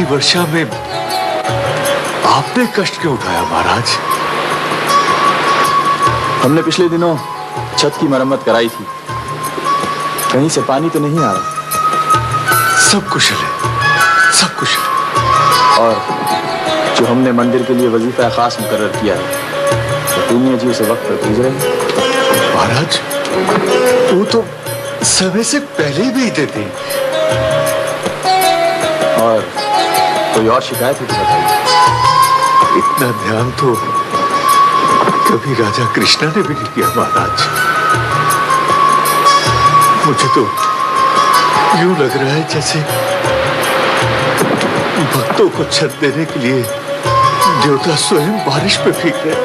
पहली वर्षा में आपने कष्ट क्यों उठाया महाराज? हमने पिछले दिनों छत की मरम्मत कराई थी, कहीं से पानी तो नहीं आ रहा। सब कुशल है, सब कुशल। और जो हमने मंदिर के लिए वजीफा खास मुकर्रर किया है, तो पूनिया जी उसे वक्त पर भेज रहे हैं। महाराज, वो तो समय से पहले ही भेजते थे। और कोई और शिकायत है तो बताइए। इतना ध्यान तो कभी राजा कृष्णा ने भी नहीं किया महाराज। मुझे तो यूं लग रहा है जैसे भक्तों को छत देने के लिए देवता स्वयं बारिश में भीग रहे।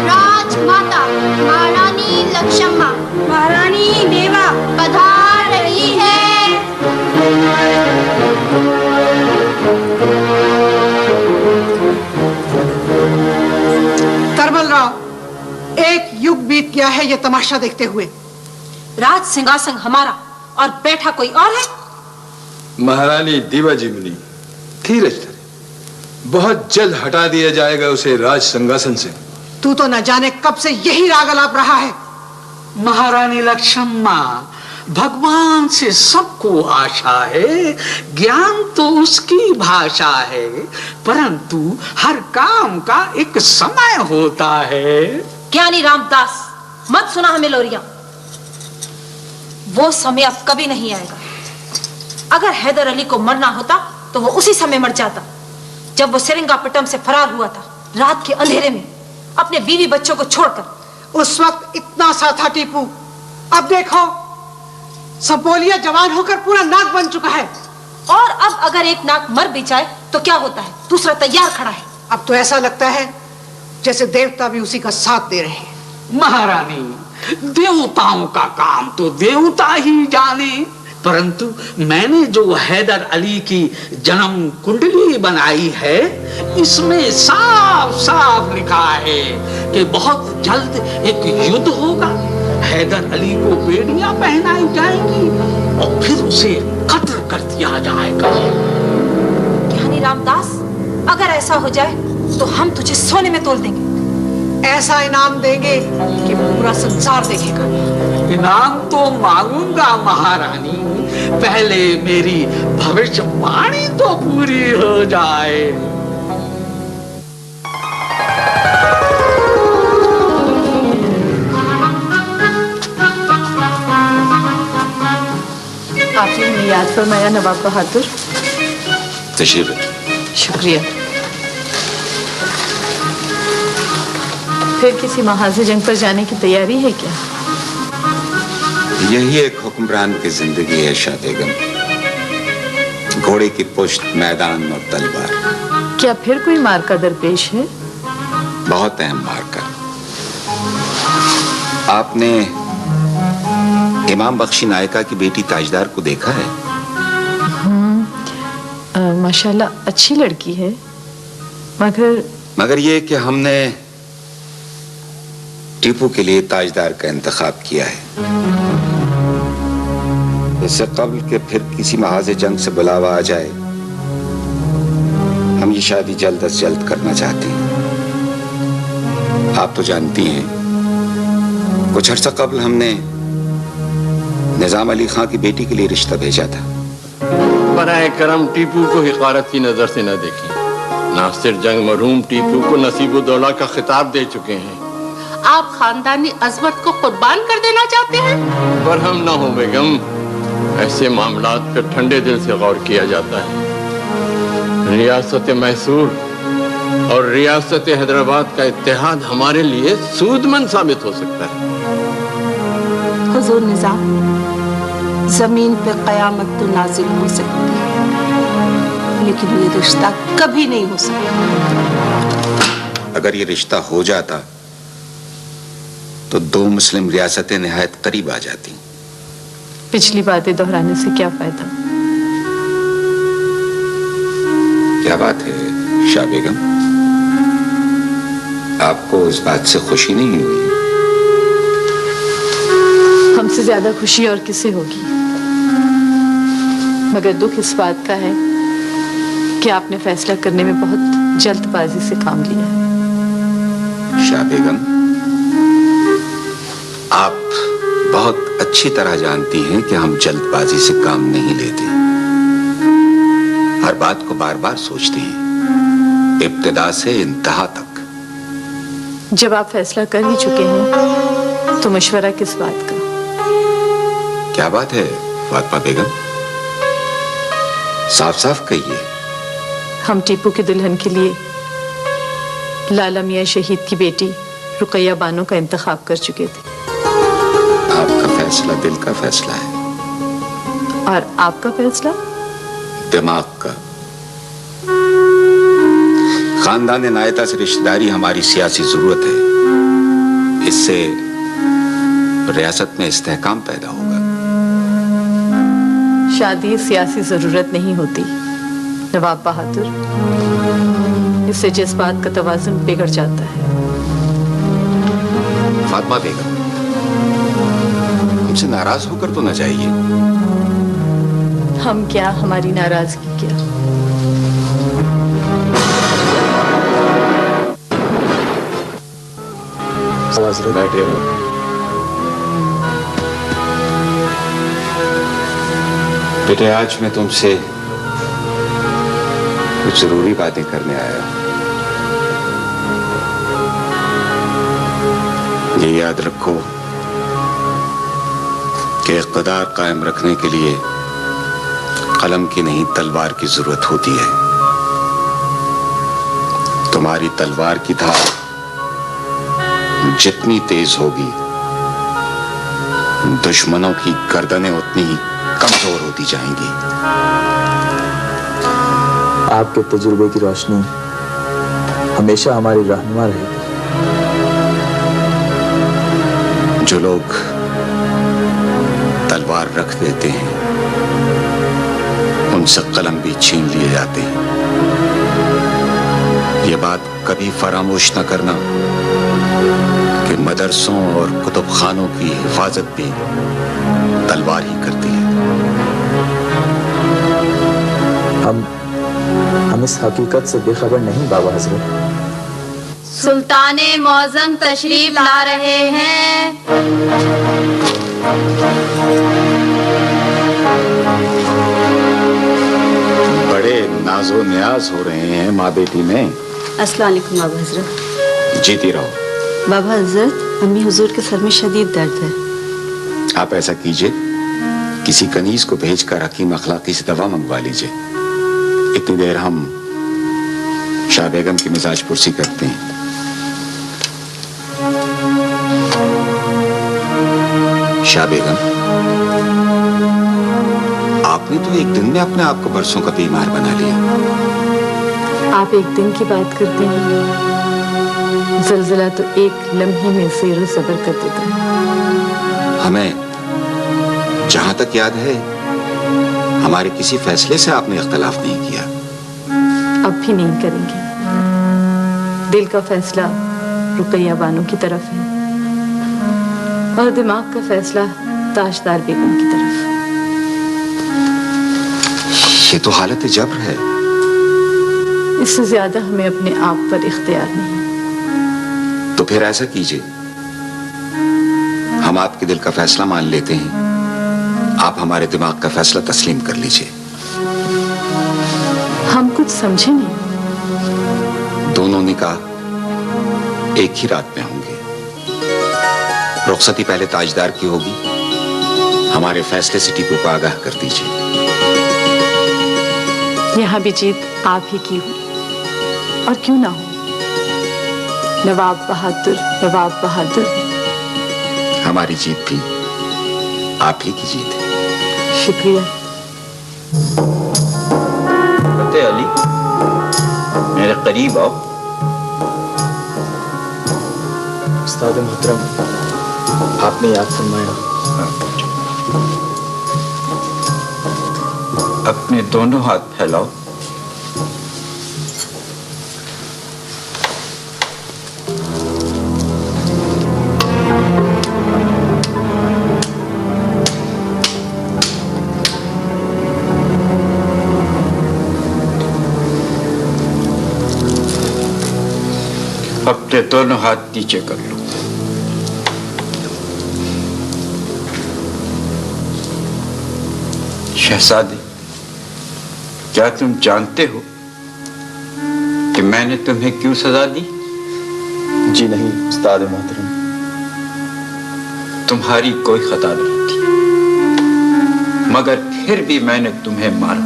राजमाता महारानी लक्ष्मा, महारानी देवा पधार रही है। तरमलराव, एक युग बीत गया है ये तमाशा देखते हुए। राज सिंहासन हमारा और बैठा कोई और है। महारानी देवाजीमुनि धीरज धरे, बहुत जल्द हटा दिया जाएगा उसे राज सिंहासन से। तू तो न जाने कब से यही राग अलाप रहा है। महारानी लक्ष्मा, भगवान से सबको आशा है, ज्ञान तो उसकी भाषा है, परंतु हर काम का एक समय होता है। ज्ञानी रामदास, मत सुना हमें लोरियां। वो समय अब कभी नहीं आएगा। अगर हैदर अली को मरना होता तो वो उसी समय मर जाता, जब वो सेरिंगापट्टम से फरार हुआ था, रात के अंधेरे में अपने बीवी बच्चों को छोड़कर। उस वक्त इतना सा था टीपू, अब देखो संपोलिया जवान होकर पूरा नाग बन चुका है। और अब अगर एक नाग मर भी जाए तो क्या होता है, दूसरा तैयार खड़ा है। अब तो ऐसा लगता है जैसे देवता भी उसी का साथ दे रहे हैं। महारानी, देवताओं का काम तो देवता ही जाने, परंतु मैंने जो हैदर अली की जन्म कुंडली बनाई है, इसमें साफ साफ लिखा है कि बहुत जल्द एक युद्ध होगा। हैदर अली को बेड़ियां पहनाई जाएंगी और फिर उसे कत्ल कर दिया जाएगा। ज्ञानी रामदास, अगर ऐसा हो जाए तो हम तुझे सोने में तोल देंगे। ऐसा इनाम देंगे कि पूरा संसार देखेगा। इनाम तो मांगूंगा महारानी, पहले मेरी भविष्यवाणी तो पूरी हो जाए। आपने हमें याद फरमाया नवाब बहादुर। तशरीफ रखिए। शुक्रिया। फिर किसी महाज़े जंग पर जाने की तैयारी है क्या? यही एक हुक्मरान की जिंदगी है शाह बेगम, घोड़े की पुश्त, मैदान और तलवार। क्या फिर कोई मार्का दरपेश है? बहुत अहम मार्का। आपने इमाम बख्शी नायका की बेटी ताजदार को देखा है? माशाल्लाह अच्छी लड़की है, मगर ये कि हमने टीपू के लिए ताजदार का इंतखाब किया है। इससे कबल के फिर किसी महाज़े जंग से बुलावा आ जाए, हम ये शादी जल्द से जल्द करना चाहते हैं। आप तो जानती हैं, कुछ अर्सा कबल हमने निजाम अली खां की बेटी के लिए रिश्ता भेजा था। बराए करम टीपू को हिकारत की नजर से न देखी। नासिर जंग मरहूम टीपू को नसीबुद्दौला का खिताब दे चुके हैं। आप खानदानी अजमत को कुर्बान कर देना चाहते हैं? बरहम ना हो बेगम, ऐसे मामलात पर ठंडे दिल से गौर किया जाता है। रियासत मैसूर और रियासत हैदराबाद का इत्तेहाद हमारे लिए सूदमंद साबित हो सकता है। हुजूर निजाम, जमीन पे कयामत तो नाजिल हो सकती है, लेकिन ये रिश्ता कभी नहीं हो सकता। अगर ये रिश्ता हो जाता तो दो मुस्लिम रियासतें निहायत करीब आ जाती। पिछली बातें दोहराने से क्या फायदा? क्या बात है शाह बेगम, आपको इस बात से खुशी नहीं हुई? हमसे ज्यादा खुशी और किसे होगी? मगर दुख इस बात का है कि आपने फैसला करने में बहुत जल्दबाजी से काम लिया है। शाह बेगम, आप बहुत अच्छी तरह जानती हैं कि हम जल्दबाजी से काम नहीं लेते। हर बात को बार बार सोचते हैं, इब्तिदा से इंतहा तक। जब आप फैसला कर ही चुके हैं तो मशवरा किस बात का? क्या बात है फातिमा बेगम, साफ साफ कहिए। हम टीपू की दुल्हन के लिए लाला मियां शहीद की बेटी रुकैया बानो का इंतखाब कर चुके थे। आपका फैसला दिल का फैसला है। और आपका फैसला? दिमाग का। खानदान नायता से रिश्तेदारी हमारी सियासी जरूरत है। इससे रियासत में इस्तेहकाम पैदा होगा। शादी सियासी जरूरत नहीं होती नवाब बहादुर, इससे जज्बात का तवाजुन बिगड़ जाता है। फातिमा बेगम, हमसे नाराज होकर तो न जाइए। हम क्या, हमारी नाराजगी क्या? बैठे रहो। बेटे, आज मैं तुमसे कुछ जरूरी बातें करने आया हूं। ये याद रखो कि इक़्तिदार कायम रखने के लिए कलम की नहीं तलवार की जरूरत होती है। तुम्हारी तलवार की धार जितनी तेज होगी, दुश्मनों की गर्दनें उतनी ही कमजोर होती जाएंगी। आपके तजुर्बे की रोशनी हमेशा हमारी रहनुमा रहेगी। जो लोग तलवार रख देते हैं, उनसे कलम भी छीन लिए जाते हैं। ये बात कभी फरामोश न करना कि मदरसों और कुतुबखानों की हिफाजत भी तलवार ही करती है। हम इस हकीकत से बेखबर नहीं बाबा हजरत। सुल्ताने मौजम तशरीफ ला रहे हैं। बड़े नाजो न्याज हो रहे हैं माँ बेटी में। अस्सलाम वालेकुम बाबा हजरत। जीती रहो। बाबा हजरत, अम्मी हुजूर के सर में शदीद दर्द है। आप ऐसा कीजिए, किसी कनीज को भेजकर हकीम अखलाकी से दवा मंगवा लीजिए। इतनी देर हम शाह बेगम की मिजाज पुरसी करते हैं। शाह बेगम, आपने तो एक दिन में अपने आप को बरसों का बीमार बना लिया। आप एक दिन की बात करते हैं, जलजला तो एक लम्हे में ज़ेरो सब्र कर देता है। हमें जहां तक याद है, हमारे किसी फैसले से आपने इख्तलाफ नहीं किया। अब भी नहीं करेंगे। दिल का फैसला रुकैया बानो की तरफ है और दिमाग का फैसला ताजदार बेगम की तरफ। ये तो हालत जब्र है। इससे ज्यादा हमें अपने आप पर इख्तियार नहीं। तो फिर ऐसा कीजिए, हम आपके दिल का फैसला मान लेते हैं, आप हमारे दिमाग का फैसला तस्लीम कर लीजिए। हम कुछ समझे नहीं। दोनों निकाह एक ही रात में होंगे। रुखसती पहले ताजदार की होगी। हमारे फैसले से टीपू को आगाह कर दीजिए। यहाँ भी जीत आप ही की हो, और क्यों ना हो। नवाब बहादुर, नवाब बहादुर। हमारी जीत भी आप ही की जीत है। शुक्रिया। फतेह अली, मेरे करीब आओ। उस्ताद मोहतरम, आपने याद फरमाया। अपने दोनों हाथ फैलाओ। अपने दोनों हाथ नीचे कर लो। शहजादे, क्या तुम जानते हो कि मैंने तुम्हें क्यों सजा दी? जी नहीं उस्ताद मोहतरम। तुम्हारी कोई खता नहीं थी, मगर फिर भी मैंने तुम्हें मारा।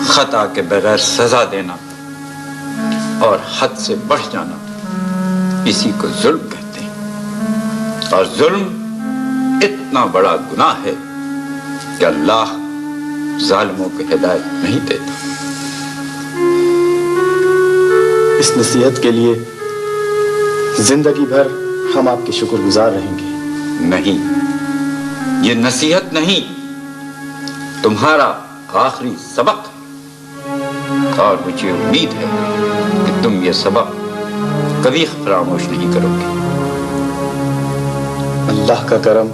खता के बगैर सजा देना और हद से बढ़ जाना, इसी को जुल्म कहते हैं। और जुल्म इतना बड़ा गुनाह है कि अल्लाह जालिमों को हिदायत नहीं देता। इस नसीहत के लिए जिंदगी भर हम आपके शुक्रगुजार रहेंगे। नहीं, ये नसीहत नहीं, तुम्हारा आखिरी सबक है। और मुझे उम्मीद है कि तुम ये सबक कभी फरामोश नहीं करोगे। अल्लाह का करम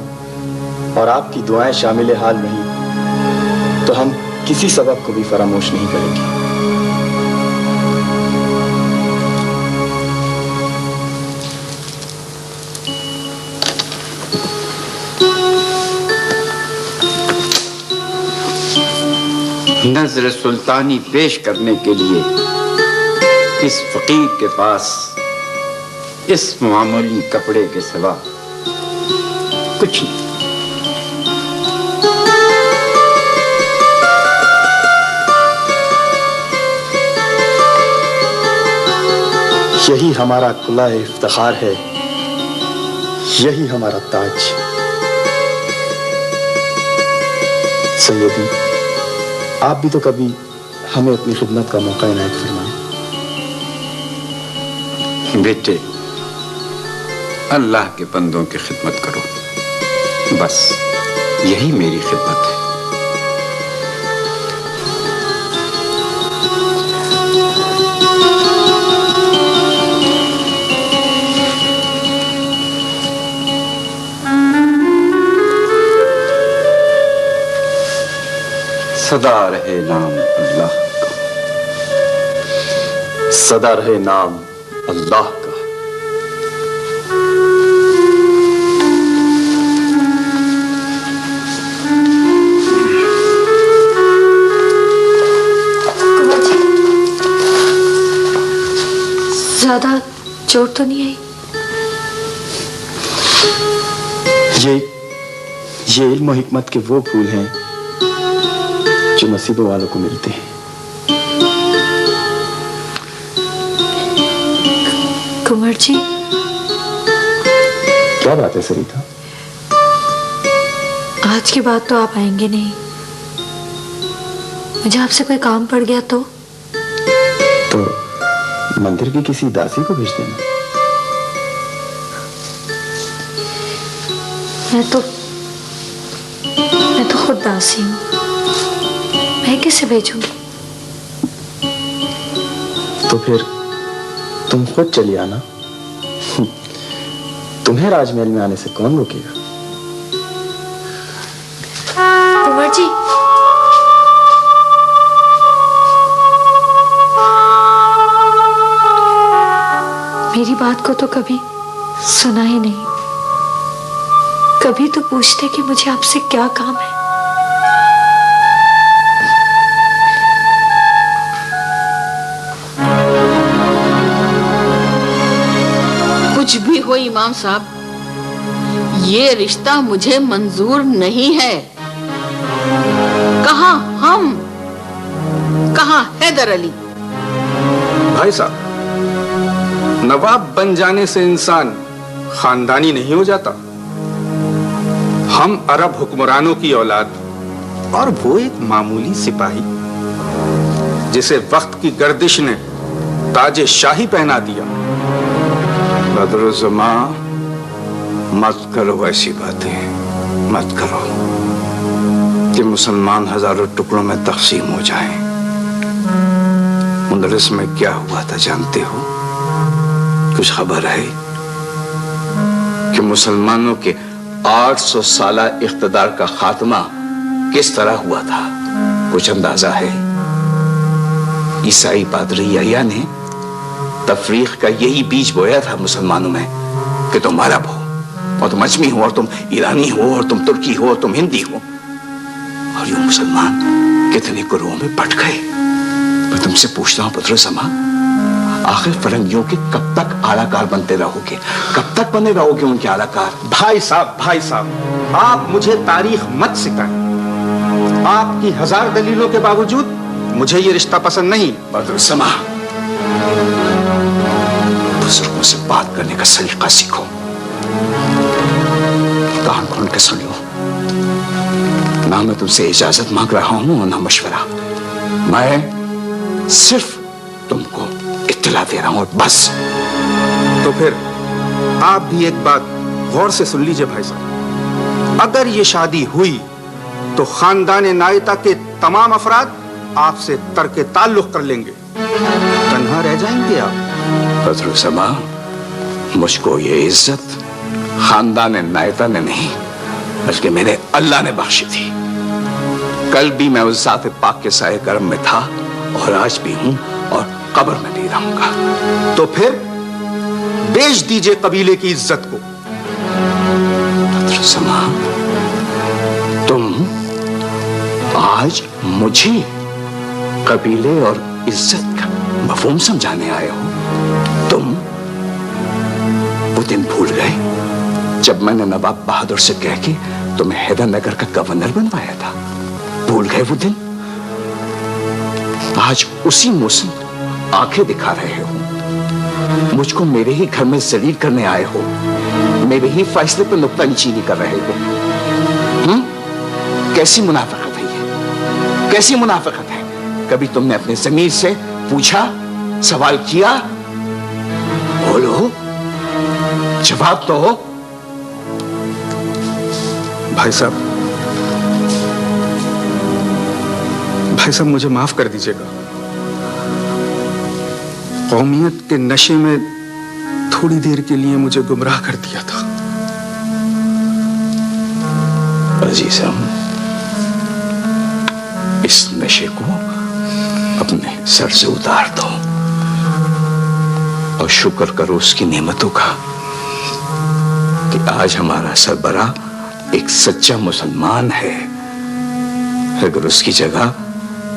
और आपकी दुआएं शामिल हाल नहीं तो हम किसी सबक को भी फरामोश नहीं करेंगे। नजर सुल्तानी पेश करने के लिए इस फकीर के पास इस मामूली कपड़े के सिवा कुछ नहीं। यही हमारा कुला इफ्तिखार है, यही हमारा ताज। सैयदी, आप भी तो कभी हमें अपनी खिदमत का मौका इनायत फरमाएं। बेटे, अल्लाह के बंदों की खिदमत करो, बस यही मेरी खिदमत है। सदा रहे नाम अल्लाह का, सदा रहे नाम अल्लाह का। ज्यादा चोट तो नहीं आई? ये इल्म और हिकमत के वो फूल हैं जो नसीबों वालों को मिलते हैं। कुंवर जी, क्या बात है सरिता? आज के बाद तो आप आएंगे नहीं। मुझे आपसे कोई काम पड़ गया तो मंदिर की किसी दासी को भेज देना। मैं तो खुद दासी हूँ, मैं कैसे भेजूंगी? तो फिर तुम खुद चली आना। तुम्हें राजमहल में आने से कौन रोकेगा? कुंवर जी, मेरी बात को तो कभी सुना ही नहीं। कभी तो पूछते कि मुझे आपसे क्या काम है। कुछ भी हो इमाम साहब, ये रिश्ता मुझे मंजूर नहीं है। कहाँ हम, कहाँ हैदर अली? भाई साहब, नवाब बन जाने से इंसान खानदानी नहीं हो जाता। हम अरब हुक्मरानों की औलाद और वो एक मामूली सिपाही जिसे वक्त की गर्दिश ने ताजे शाही पहना दिया। बदरुज़्ज़मा, मत करो ऐसी बातें, मत करो कि मुसलमान हजारों टुकड़ों में तकसीम हो जाएं। मुंदरिस में क्या हुआ था जानते हो? कुछ खबर है कि मुसलमानों के 800 साला इख्तिदार का खात्मा किस तरह हुआ था? कुछ अंदाजा है? ईसाई पादरी यहया ने तफरीक का यही बीज बोया था मुसलमानों में कि तुम अरब हो और तुम अजमी हो और तुम ईरानी हो और तुम तुर्की हो और तुम हिंदी हो, और यूं मुसलमान कितने गुरुओं में बट गए। मैं तुमसे पूछता हूं पुत्र समा, आखिर फरंगियों के कब तक आलाकार बनते रहोगे? कब तक बने रहोगे उनके आलाकार? भाई साहब, आप मुझे तारीख मत सिखाएं। आपकी 1000 दलीलों के बावजूद मुझे ये रिश्ता पसंद नहीं। बदर समा, बुजुर्गों से बात करने का सलीका सीखो, कान खोल के सुन लो। ना मैं तुमसे इजाजत मांग रहा हूं और ना मशवरा, मैं सिर्फ तुमको इत्तला दे रहा हूं, बस। तो फिर आप भी एक बात गौर से सुन लीजिए भाई साहब, अगर ये शादी हुई तो खानदान नायता के तमाम अफराद आपसे तर्के ताल्लुक कर लेंगे, तन्हा रह जाएंगे आप। बदर समा, मुझको ये इज्जत खानदान नायता ने नहीं बल्कि मेरे अल्लाह ने बख्शी थी। कल भी मैं उस ज़ात पाक के साए करम में था और आज भी हूं और कब्र में भी रहूंगा। तो फिर बेच दीजिए कबीले की इज्जत को। बदर समा, तुम आज मुझे कबीले और इज्जत का मफहूम समझाने आए हो? तुम वो दिन भूल गए जब मैंने नवाब बहादुर से कह के तुम्हें हैदरनगर का गवर्नर बनवाया था? भूल गए वो दिन? आज उसी मौसम आंखें दिखा रहे हो, मुझको मेरे ही घर में जलील करने आए हो, मेरे ही फैसले पर नुक्ताचीनी कर रहे हो। कैसी मुनाफिकत है ये? कैसी मुनाफिकत है? कभी तुमने अपने ज़मीर से पूछा, सवाल किया? बोलो, जवाब तो हो। भाई साहब मुझे माफ कर दीजिएगा। कौमियत के नशे में थोड़ी देर के लिए मुझे गुमराह कर दिया था। अजीजम, इस नशे को अपने सर से उतार दो और शुक्र करो उसकी नेमतों का कि आज हमारा सरबरा एक सच्चा मुसलमान है। अगर उसकी जगह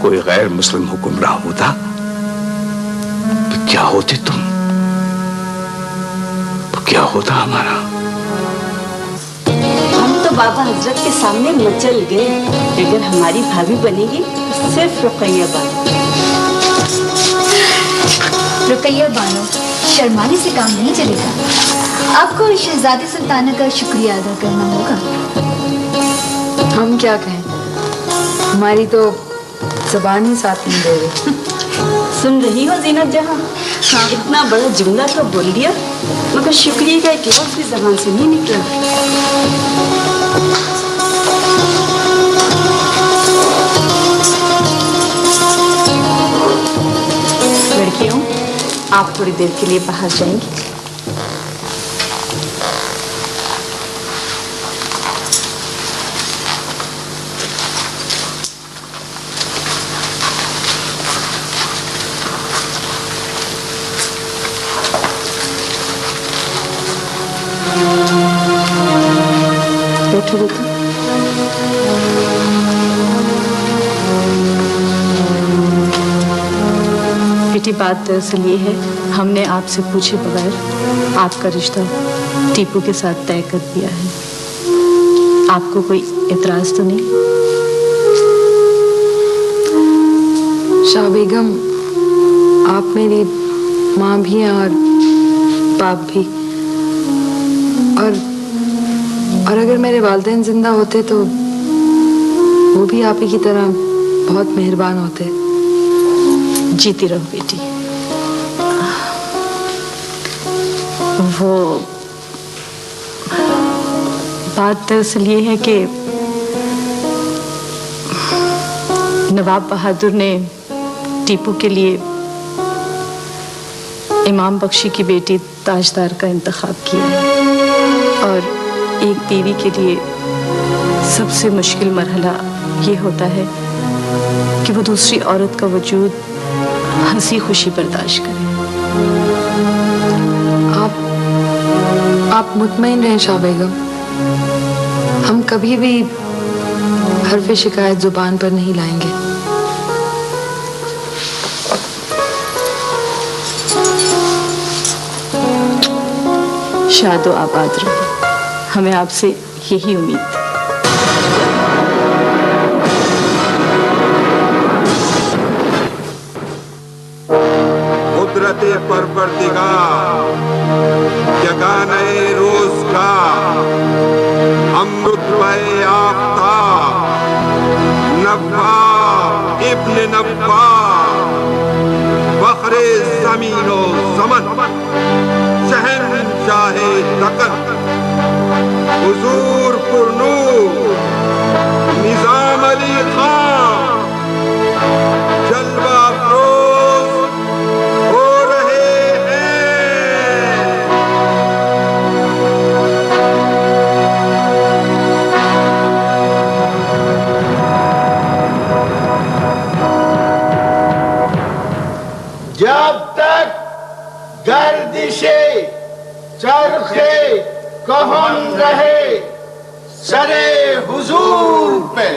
कोई गैर मुस्लिम हुक्मरान होता तो क्या होते तुम? तो क्या होता हमारा? हम तो बाबा हजरत के सामने मचल गए। अगर हमारी भाभी बनेगी तो सिर्फ रुकैया बानो। रुकैया बानो, शर्माने से काम नहीं चलेगा। आपको शहजादी सुल्ताना का शुक्रिया अदा करना होगा। हम क्या कहें, हमारी तो ज़बान ही साथ नहीं दे रही। सुन रही हो ज़ीनत जहां? हाँ, इतना बड़ा जुमला तो बोल दिया, मगर शुक्रिया का एक लफ्ज़ भी ज़बान से नहीं निकला। लड़कियों, आप थोड़ी देर के लिए बाहर जाएंगी। बैठो बेटा। बेटी, बात दरअसल ये है, हमने आपसे पूछे बगैर आपका रिश्ता टीपू के साथ तय कर दिया है। आपको कोई एतराज तो नहीं? शाह बेगम, आप मेरी माँ भी हैं और बाप भी, और अगर मेरे वालिदैन जिंदा होते तो वो भी आप ही की तरह बहुत मेहरबान होते। जीती रहो बेटी। वो बात दरअसल ये है कि नवाब बहादुर ने टीपू के लिए इमाम बख्शी की बेटी ताजदार का इंतखाब किया है, और एक बीवी के लिए सबसे मुश्किल मरहला ये होता है कि वो दूसरी औरत का वजूद हंसी खुशी बर्दाश्त करे। आप मुतमईन रहें शाह बेगम, हम कभी भी हर्फ शिकायत जुबान पर नहीं लाएंगे। शादो आबाद रहो, हमें आपसे यही उम्मीद थी। कुदरते परवरदिगार जगाने रोज का अमृत पे आफ्ता नब्बा इब्न नब्बा फखरे ज़मीनो ज़मन शहंशाहे दकन हुजूर पुरनूर निज़ाम अली खान जलवा अफरोज हो रहे हैं। जब तक गर्दिशे चरखे कहन रहे, सरे हुजूर पे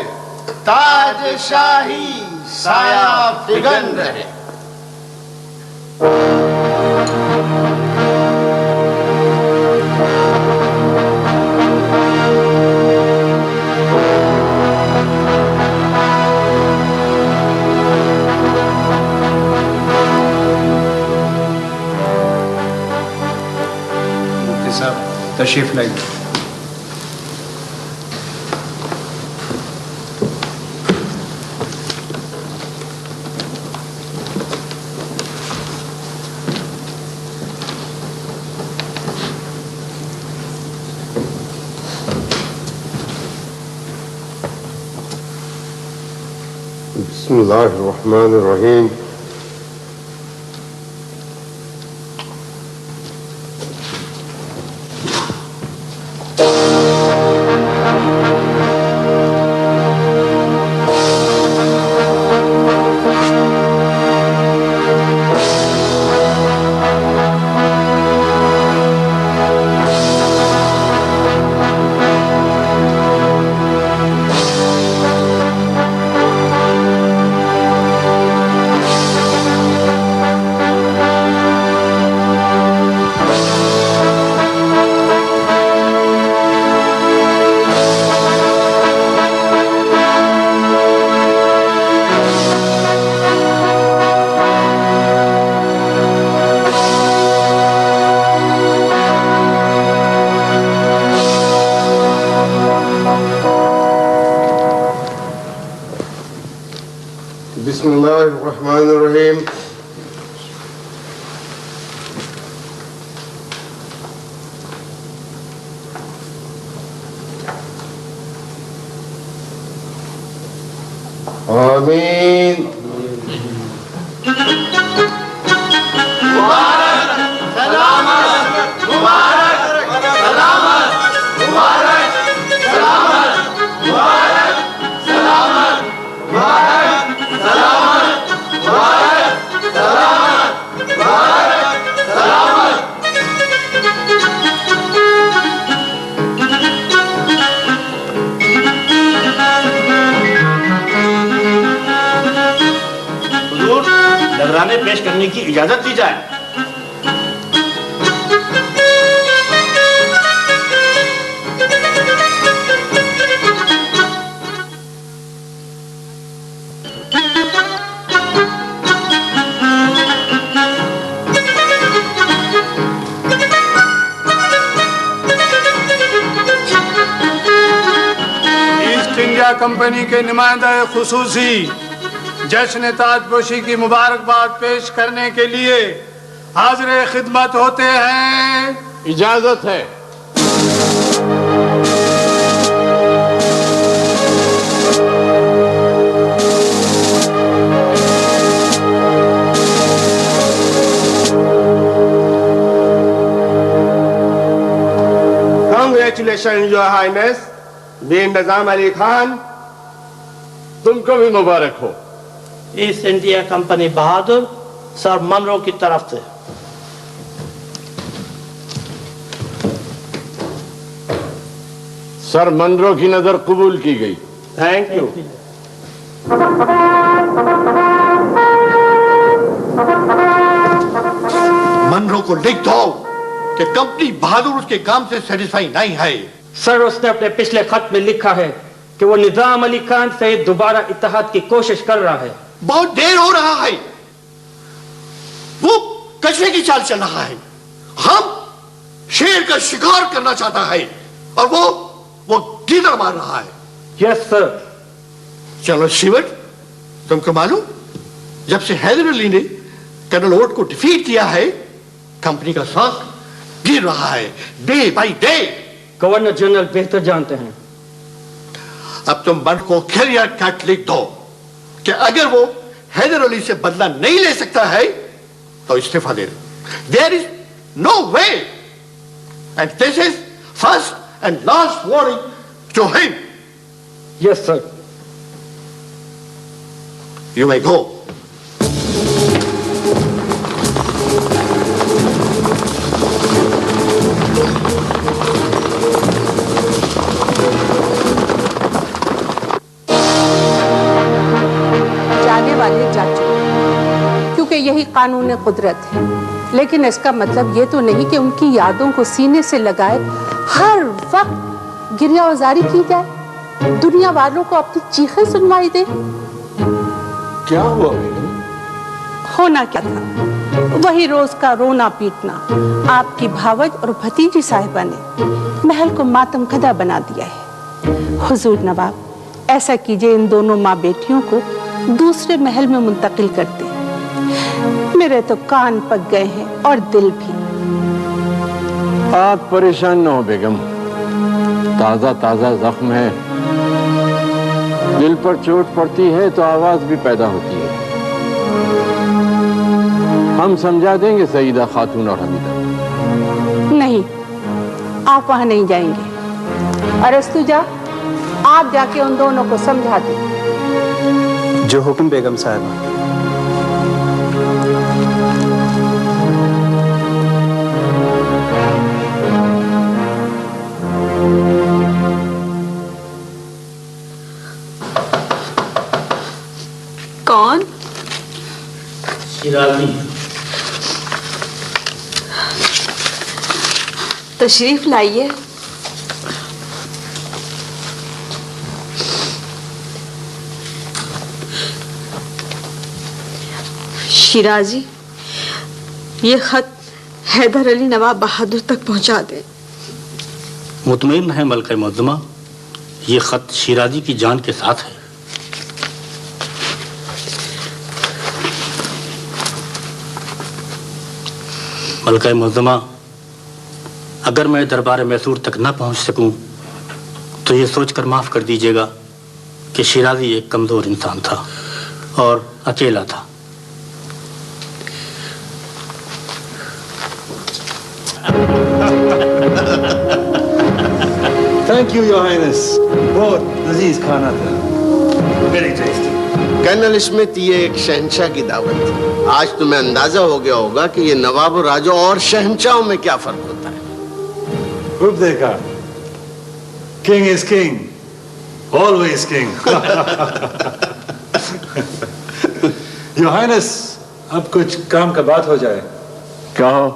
ताज शाही साया फिगन रहे। तशरीफ लाइए। बिस्मिल्लाहिर्रहमानिर्रहीम। बिस्मिल्लाहिर्रहमानिर्रहीम। आमीन। नजराने पेश करने की इजाजत दी जाए। ईस्ट इंडिया कंपनी के नुमाइंदा खुसूसी जश्न ताजपोशी की मुबारकबाद पेश करने के लिए हाजिर खिदमत होते हैं। इजाजत है। Congratulations, Your Highness, been Nizam Ali Khan. तुमको भी मुबारक हो। ईस्ट इंडिया कंपनी बहादुर सर मनरो की तरफ से। सर मनरो की नजर कबूल की गई। Thank you. मनरो को लिख दो कि कंपनी बहादुर उसके काम से सेटिस्फाई नहीं है। सर उसने अपने पिछले खत में लिखा है कि वो निजाम अली खान से दोबारा इत्तेहाद की कोशिश कर रहा है। बहुत देर हो रहा है, वो कचरे की चाल चल रहा है। हम शेर का शिकार करना चाहता है और वो गीदड़ मार रहा है। Yes sir. चलो शिवट, तुमको मालूम जब से हैदर अली ने कर्नल ओट को डिफीट किया है, कंपनी का स्टॉक गिर रहा है day by day. Governor general बेहतर जानते हैं। अब तुम मन को क्लियर कट लिख दो कि अगर वो हैदर अली से बदला नहीं ले सकता है तो इस्तीफा दे दो। There is no way and this is first and last warning to him. Yes sir. You may go. क्योंकि यही कानून कुदरत है, लेकिन इसका मतलब ये तो नहीं कि उनकी यादों को सीने से लगाए हर वक्त गिरियावजारी की जाए, दुनिया वालों को अपनी चीखें सुनवाई दे। क्या हुआ बेगम? होना क्या था, वही रोज का रोना पीटना। आपकी भावज और भतीजी साहिबा ने महल को मातम कदा बना दिया है। हुजूर नवाब, ऐसा कीजिए इन दोनों माँ बेटियों को दूसरे महल में मुंतकिल करते। मेरे तो कान पक गए हैं और दिल भी। आप परेशान न हो बेगम, ताजा ताजा जख्म है, दिल पर चोट पड़ती है तो आवाज भी पैदा होती है। हम समझा देंगे सईदा खातून और हमीदा। नहीं, आप वहां नहीं जाएंगे। अरस्तु जा, आप जाके उन दोनों को समझा दे। जो हुक्म बेगम साहिबा। कौन? शिराजी। तशरीफ लाइए। शिराजी, ये खत हैदर अली नवाब बहादुर तक पहुंचा दे। मुतमईन है मलका मुअज़्ज़मा, ये खत शिराजी की जान के साथ है। मलका मुअज़्ज़मा, अगर मैं दरबार मैसूर तक ना पहुंच सकूं तो ये सोचकर माफ कर दीजिएगा कि शिराजी एक कमजोर इंसान था और अकेला था। थैंक यू योर हाइनेस, बहुत लजीज खाना था, वेरी टेस्टी। कर्नल स्मिथ, ये एक शहंशाह की दावत थी। आज तुम्हें अंदाजा हो गया होगा कि ये नवाब राजा और शहंशाहों में क्या फर्क होता है। खूब देखा, king is king, always king. Your highness, अब कुछ काम का बात हो जाए। क्या हो?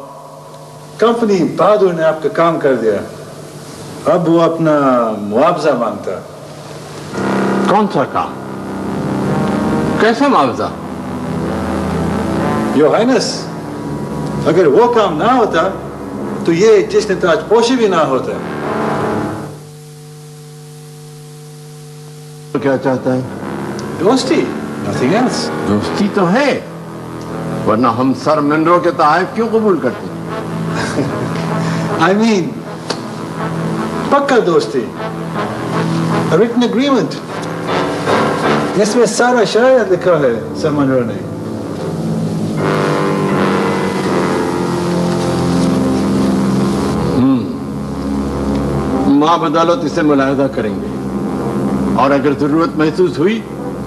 कंपनी बहादुर ने आपका काम कर दिया, अब वो अपना मुआवजा मांगता। कौन सा काम? कैसा मुआवजा? योर हाइनेस, अगर वो काम ना होता तो ये जिसने ताजपोशी भी ना होता। तो क्या चाहता है? दोस्ती, नथिंग एल्स। दोस्ती तो है, वरना हम सर मनरो के तहफ़ क्यों कबूल करते? I mean, पक्का दोस्ती, a written agreement, इसमें सारा शरायत लिखा है सर मनरो ने। मां बदौलत इसे मुलाहिजा करेंगे और अगर जरूरत महसूस हुई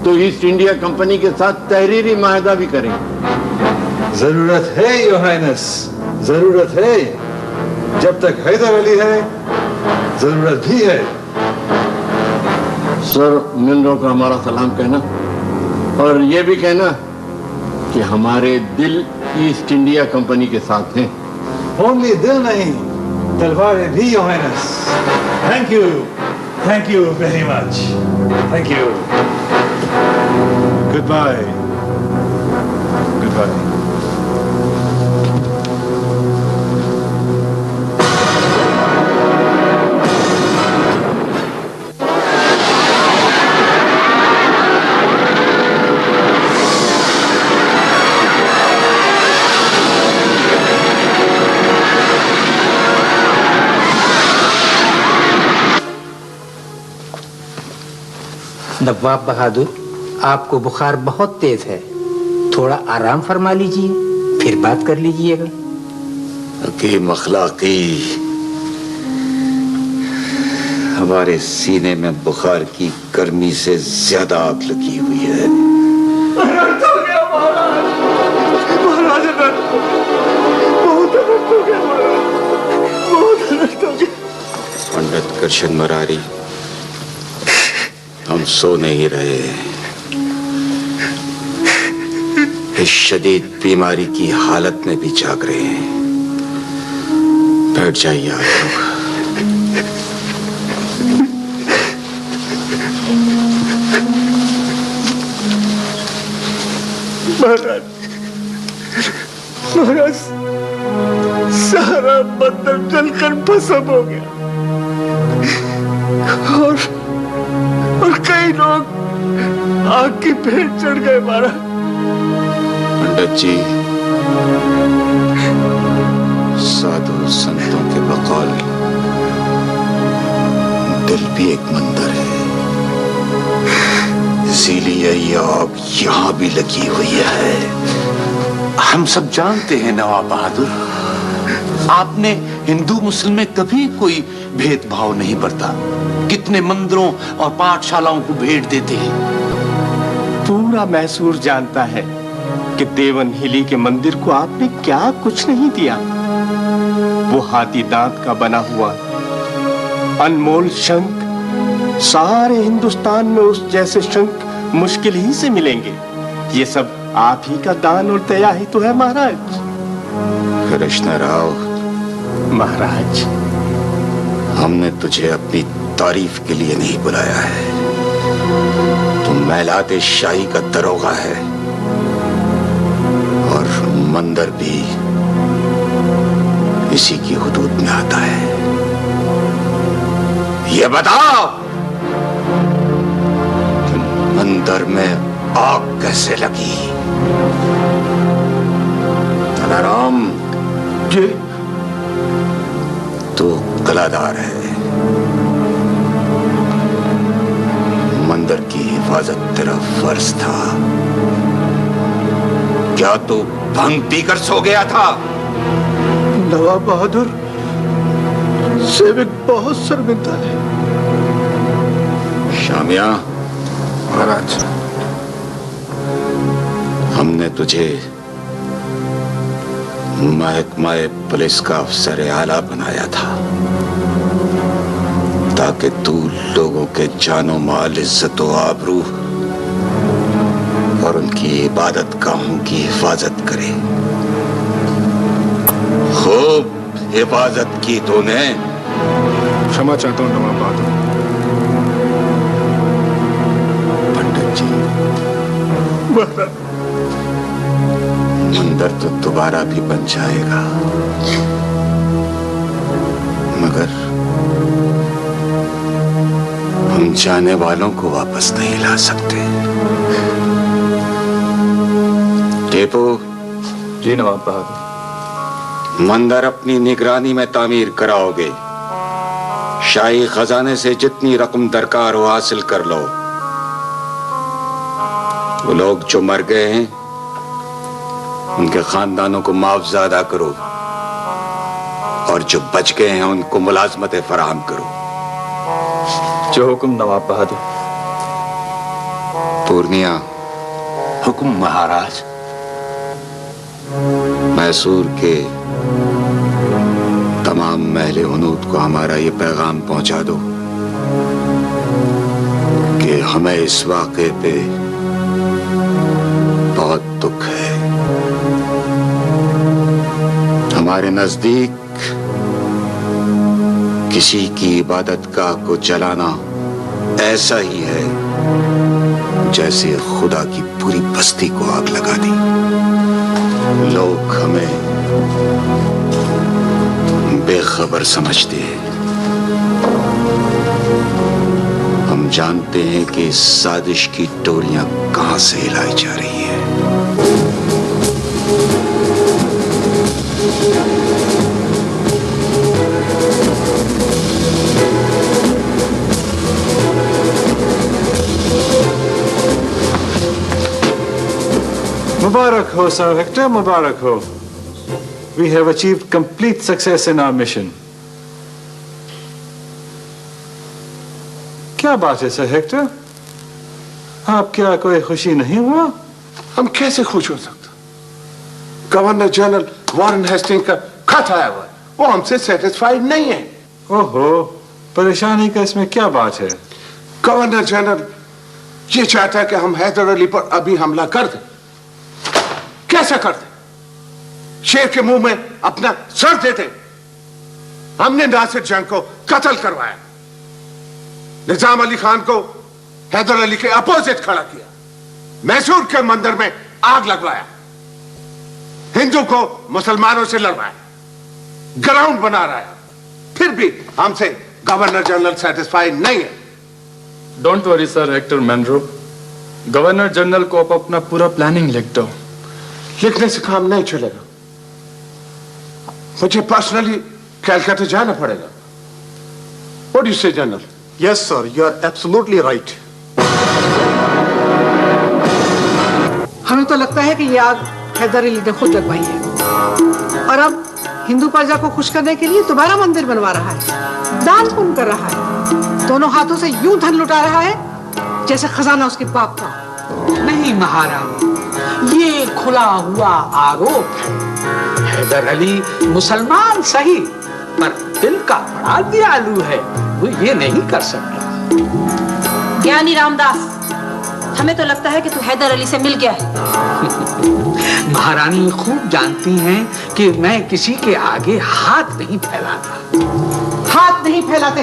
तो ईस्ट इंडिया कंपनी के साथ तहरीरी माहिदा भी करेंगे। जरूरत है योर हाइनेस, जरूरत है। जब तक हैदर अली है, जरूरत भी है। सर मिलरों को हमारा सलाम कहना और ये भी कहना कि हमारे दिल ईस्ट इंडिया कंपनी के साथ हैं। ओनली दिल नहीं, तलवारें भी, your highness. Thank you very much. Thank you. Goodbye. Goodbye. नवाब बहादुर, आपको बुखार बहुत तेज है, थोड़ा आराम फरमा लीजिए, फिर बात कर लीजिएगा। हकीम अखलाकी, हमारे सीने में बुखार की गर्मी से ज्यादा आग लगी हुई है। पंडित कृष्ण मुरारी, हम सो नहीं रहे, इस शदीद बीमारी की हालत में भी जाग रहे हैं। बैठ जाइए आप लोग। महाराज, सारा बंदर जलकर भस्म हो गया और कई लोग आग की भेंट चढ़ गए। महाराज, पंडित जी, साधु संतों के बकौल दिल भी एक मंदिर है, इसीलिए ये आग यहां भी लगी हुई है। हम सब जानते हैं नवाब बहादुर, आपने हिंदू मुस्लिम में कभी कोई भेदभाव नहीं बरता। कितने मंदिरों और पाठशालाओं को भेंट देते हैं। पूरा मैसूर जानता है कि देवन हिली के मंदिर को आपने क्या कुछ नहीं दिया। वो हाथी दांत का बना हुआ अनमोल शंख, सारे हिंदुस्तान में उस जैसे शंख मुश्किल ही से मिलेंगे। ये सब आप ही का दान और दया ही तो है महाराज। कृष्ण राव, महाराज, हमने तुझे अपनी तारीफ के लिए नहीं बुलाया है। तुम महलाते शाही का दरोगा है और मंदिर भी इसी की हुदूद में आता है। ये बताओ कि मंदिर में आग कैसे लगी? तलाराम जी, तू कलादार है, मंदिर की हिफाजत तेरा फर्ज था। क्या तू भंग पीकर सो गया था? नवाब बहादुर, सेवक बहुत शर्मिंदा है। शामिया, महाराज, हमने तुझे महकमाए पुलिस का अफसर आला बनाया था ताकि तू लोगों के जानो माल, इज्जत व आबरू और उनकी इबादत गाहों की हिफाजत करे। खूब हिफाजत की तूने। क्षमा चाहता हूं नवाब बहादुर। पंडित जी, मंदिर तो दोबारा भी बन जाएगा, मगर हम जाने वालों को वापस नहीं ला सकते। टेपो जी नवाब बहादुर। मंदिर अपनी निगरानी में तामीर कराओगे। शाही खजाने से जितनी रकम दरकार हो हासिल कर लो। वो लोग जो मर गए हैं उनके खानदानों को मुआवजा अदा करो और जो बच गए हैं उनको मुलाजमतें फराहम करो। जो हुक्म नवाब बहादुर। पूर्णिया। हुक्म महाराज। मैसूर के तमाम महले हुनूद को हमारा ये पैगाम पहुंचा दो हमें इस वाक़े पे बहुत दुख है। हमारे नजदीक किसी की इबादत गाह को जलाना ऐसा ही है जैसे खुदा की पूरी बस्ती को आग लगा दी। लोग हमें बेखबर समझते हैं। हम जानते हैं कि इस साजिश की टोलियां कहां से हिलाई जा रही हैं। Mubarak ho, Sir Hector, Mubarak ho. We have achieved complete success in our mission. क्या बात है सर हेक्टर? आप क्या कोई खुशी नहीं हुआ? हम कैसे खुश हो सकते? गवर्नर जनरल वॉरेन हेस्टिंग का खत आया हुआ है, वो हमसे सेटिस्फाइड नहीं है। ओहो, परेशानी का इसमें क्या बात है? गवर्नर जनरल ये चाहता है कि हम हैदर अली पर अभी हमला कर दें। कैसे कर दें? शेर के मुंह में अपना सर दे दें। हमने नासिर जंग को कत्ल करवाया, निजाम अली खान को हैदर अली के अपोजिट खड़ा किया, मैसूर के मंदिर में आग लगवाया, हिंदू को मुसलमानों से लड़वाया, ग्राउंड बना रहा है। फिर भी हमसे गवर्नर जनरल सेटिस्फाइड नहीं है। Don't worry sir Hector Munro, governor general को आप अपना पूरा प्लानिंग लिख दो। लिखने से काम नहीं चलेगा, मुझे पर्सनली कलकत्ता जाना पड़ेगा। What do you say, general? Yes, sir. You are absolutely right. हमें तो लगता है कि ये आग हैदर अली ने खुद लगवाई है और अब हिंदू प्रजा को खुश करने के लिए दोबारा मंदिर बनवा रहा है, दान पुण्य कर रहा है, दोनों हाथों से यूं धन लुटा रहा है जैसे खजाना उसके बाप का। नहीं महारानी, ये खुला हुआ आरोप है। हैदर अली मुसलमान सही, पर दिल का बड़ा दयालु है, वो ये नहीं कर सकता। ज्ञानी रामदास, हमें तो लगता है कि तू हैदर अली से मिल गया है। महारानी खूब जानती हैं कि मैं किसी के आगे हाथ नहीं फैलाता। हाथ नहीं फैलाते,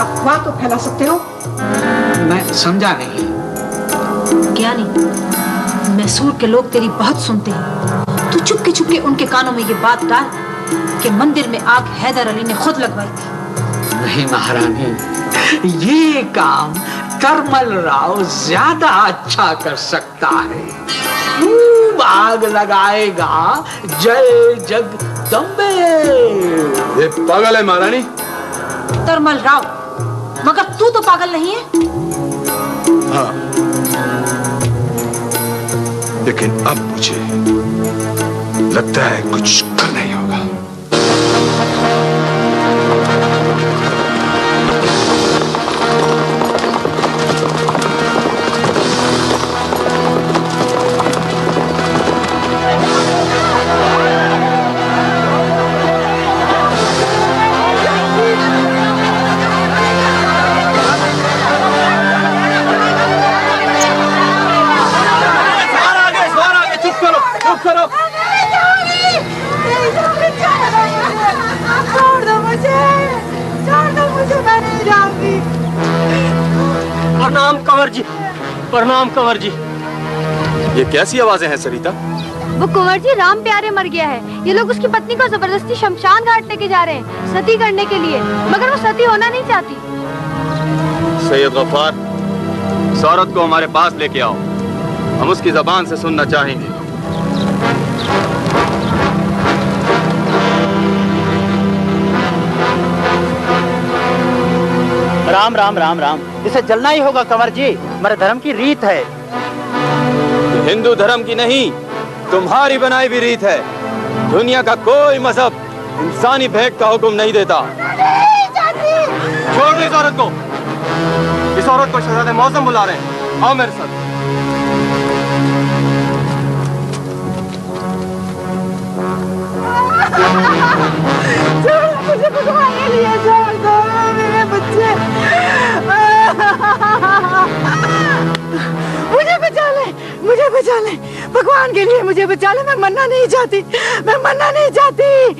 अफवाह तो फैला सकते हो। मैं समझा नहीं। ज्ञानी, मैसूर के लोग तेरी बहुत सुनते हैं। तू चुपके चुपके उनके कानों में ये बात डाल कि मंदिर में आग हैदर अली ने खुद लगवाई थी। नहीं महारानी, ये काम करमल राव ज्यादा अच्छा कर सकता है। खूब आग लगाएगा, जय जगदम्बे। ये पागल है महारानी। करमल राव, मगर तू तो पागल नहीं है। हाँ, लेकिन अब मुझे लगता है कुछ करना ही होगा। प्रणाम कंवर जी, प्रणाम कंवर जी। ये कैसी आवाजें हैं सरिता? वो कुंवर जी राम प्यारे मर गया है। ये लोग उसकी पत्नी को जबरदस्ती शमशान घाट लेके जा रहे हैं, सती करने के लिए, मगर वो सती होना नहीं चाहती। सैयद गफ्फार, इस औरत को हमारे पास लेके आओ, हम उसकी जबान से सुनना चाहेंगे। राम राम राम राम, इसे जलना ही होगा कंवर जी, हमारे धर्म की रीत है। हिंदू धर्म की नहीं, तुम्हारी बनाई भी रीत है। दुनिया का कोई मजहब इंसानी भेंट का हुक्म नहीं देता। छोड़ दो इस औरत को। इस औरत को शहजादे मौसम बुला रहे हैं, आओ मेरे साथ। मुझे भगवान के लिए छोड़ दो, मेरे बच्चे। मुझे बचा ले, भगवान के लिए मुझे बचा ले, मैं मरना नहीं चाहती, मैं मरना नहीं चाहती।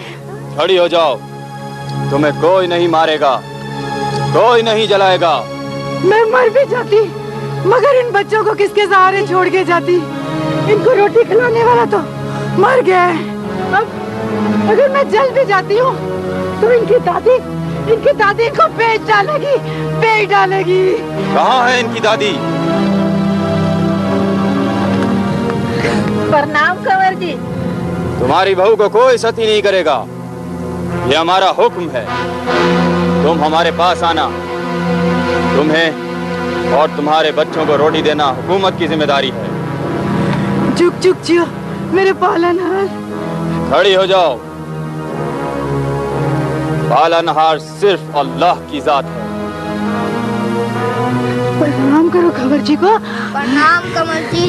खड़ी हो जाओ, तुम्हें कोई नहीं मारेगा, कोई नहीं जलाएगा। मैं मर भी जाती मगर इन बच्चों को किसके सहारे छोड़ के जाती? इनको रोटी खिलाने वाला तो मर गया है। अब अगर मैं जल भी जाती हूँ तो इनकी दादी को पेट डालेगी। कहाँ है इनकी दादी? प्रणाम कंवर जी। तुम्हारी बहू को कोई सती नहीं करेगा, ये हमारा हुक्म है। तुम हमारे पास आना, तुम्हें और तुम्हारे बच्चों को रोटी देना हुकूमत की जिम्मेदारी है। चुक जियो मेरे पालनहार। खड़ी हो जाओ, पालनहार सिर्फ अल्लाह की जात है। प्रणाम करो कंवर जी को। प्रणाम कंवर जी।